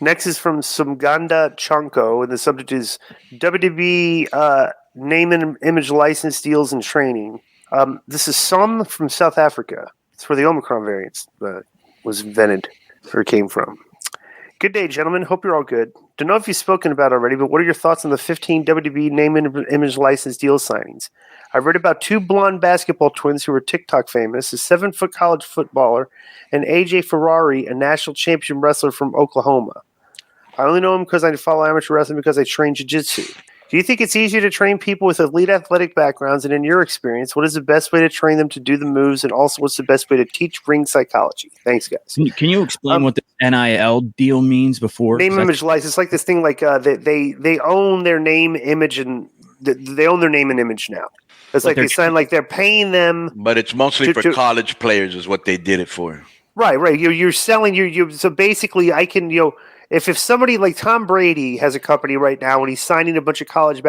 Next is from Sumganda Chanko, and the subject is WWE name and image license deals and training. This is Som from South Africa. It's where the Omicron variant was invented or came from. Good day, gentlemen. Hope you're all good. Don't know if you've spoken about it already, but what are your thoughts on the 15 WWE name and image license deal signings? I've read about 2 blonde basketball twins who were TikTok famous, a 7-foot college footballer, and AJ Ferrari, a national championship wrestler from Oklahoma. I only know him because I follow amateur wrestling because I train jiu-jitsu. Do you think it's easier to train people with elite athletic backgrounds? And in your experience, what is the best way to train them to do the moves? And also, what's the best way to teach ring psychology? Thanks, guys. Can you explain what the NIL deal means before? Name, image, license. It's like this thing like they own their name, image, and they own their name and image now. It's like they sign like they're paying them. But it's mostly for college players is what they did it for. Right. You're selling you. So basically, I can If somebody like Tom Brady has a company right now and he's signing a bunch of college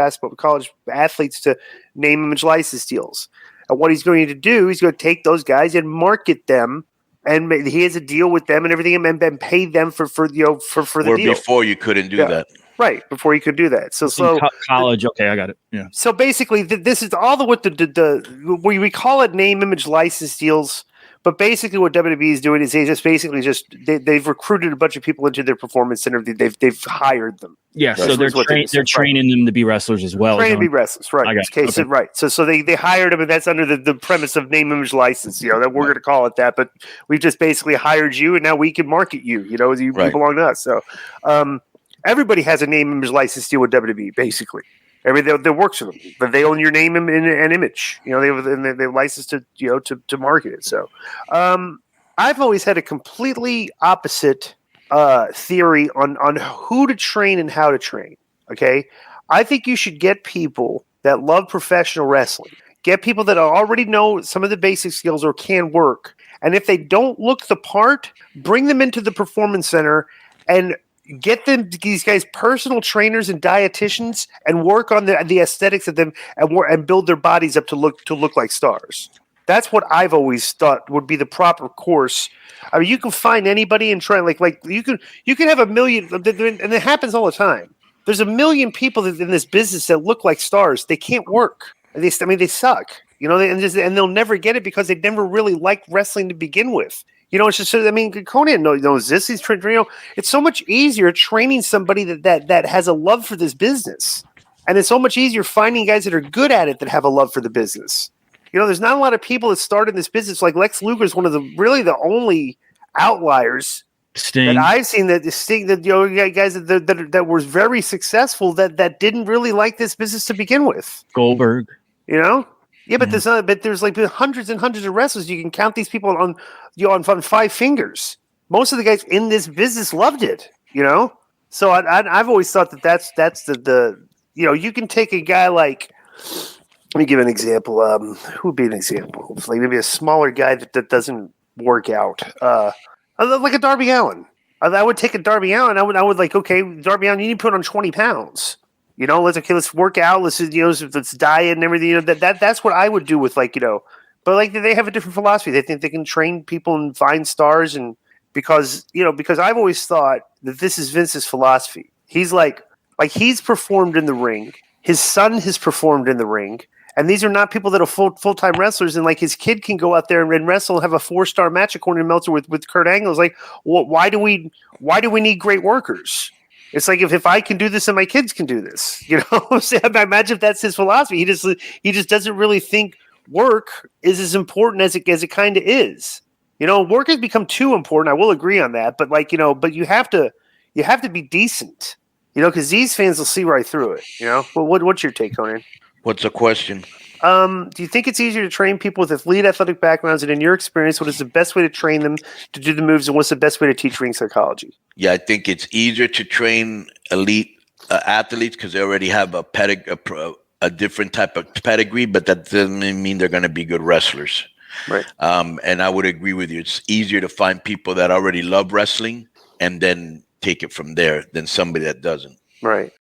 athletes to name, image, license deals, and what he's going to do, he's going to take those guys and market them, and he has a deal with them and everything, and then pay them for the deal. Before you couldn't do that, right? Before you could do that, so college. Okay, I got it. Yeah. So basically, this is all what we call it name, image, license deals. But basically, what WWE is doing is they've recruited a bunch of people into their performance center. They've hired them. Yeah, so they're training them to be wrestlers as well. Training to be wrestlers, right? Right. So they hired them, and that's under the premise of name, image, license. That we're going to call it that. But we've just basically hired you, and now we can market you. You belong to us. So everybody has a name, image, license deal with WWE, basically. That works for them, but they own your name and image. They license to market it. So, I've always had a completely opposite theory on who to train and how to train. Okay, I think you should get people that love professional wrestling. Get people that already know some of the basic skills or can work, and if they don't look the part, bring them into the performance center and get these guys personal trainers and dietitians and work on the aesthetics of them and build their bodies up to look like stars. That's what I've always thought would be the proper course. I mean, you can find anybody and try like you can have a million, and it happens all the time. There's a million people in this business that look like stars. They can't work. They suck. And they'll never get it because they never really liked wrestling to begin with. It's just, Konnan knows this. He's it's so much easier training somebody that has a love for this business. And it's so much easier finding guys that are good at it that have a love for the business. There's not a lot of people that start in this business. Like Lex Luger is one of the only outliers that I've seen that guys that were very successful that didn't really like this business to begin with. Goldberg. Yeah, but there's like hundreds and hundreds of wrestlers. You can count these people on 5 fingers. Most of the guys in this business loved it. So I've always thought that's the you can take a guy like, let me give an example. Who would be an example? Like maybe a smaller guy that doesn't work out. Like a Darby Allin. I would take a Darby Allin. I would like, okay, Darby Allin, you need to put on 20 pounds. Let's work out. Let's diet and everything. That's what I would do with but like they have a different philosophy. They think they can train people and find stars, and because I've always thought that this is Vince's philosophy. He's like he's performed in the ring. His son has performed in the ring, and these are not people that are full-time wrestlers. And like his kid can go out there and wrestle and have a 4-star match according to Meltzer with Kurt Angle. It's like, well, why do we need great workers? It's like if I can do this and my kids can do this, I imagine if that's his philosophy. He just doesn't really think work is as important as it kind of is. Work has become too important. I will agree on that, but but you have to be decent, because these fans will see right through it. Well, what's your take, Konnan? What's the question? Do you think it's easier to train people with elite athletic backgrounds? And in your experience, what is the best way to train them to do the moves? And what's the best way to teach ring psychology? Yeah, I think it's easier to train elite athletes because they already have a different type of pedigree, but that doesn't mean they're going to be good wrestlers. Right. And I would agree with you. It's easier to find people that already love wrestling and then take it from there than somebody that doesn't. Right.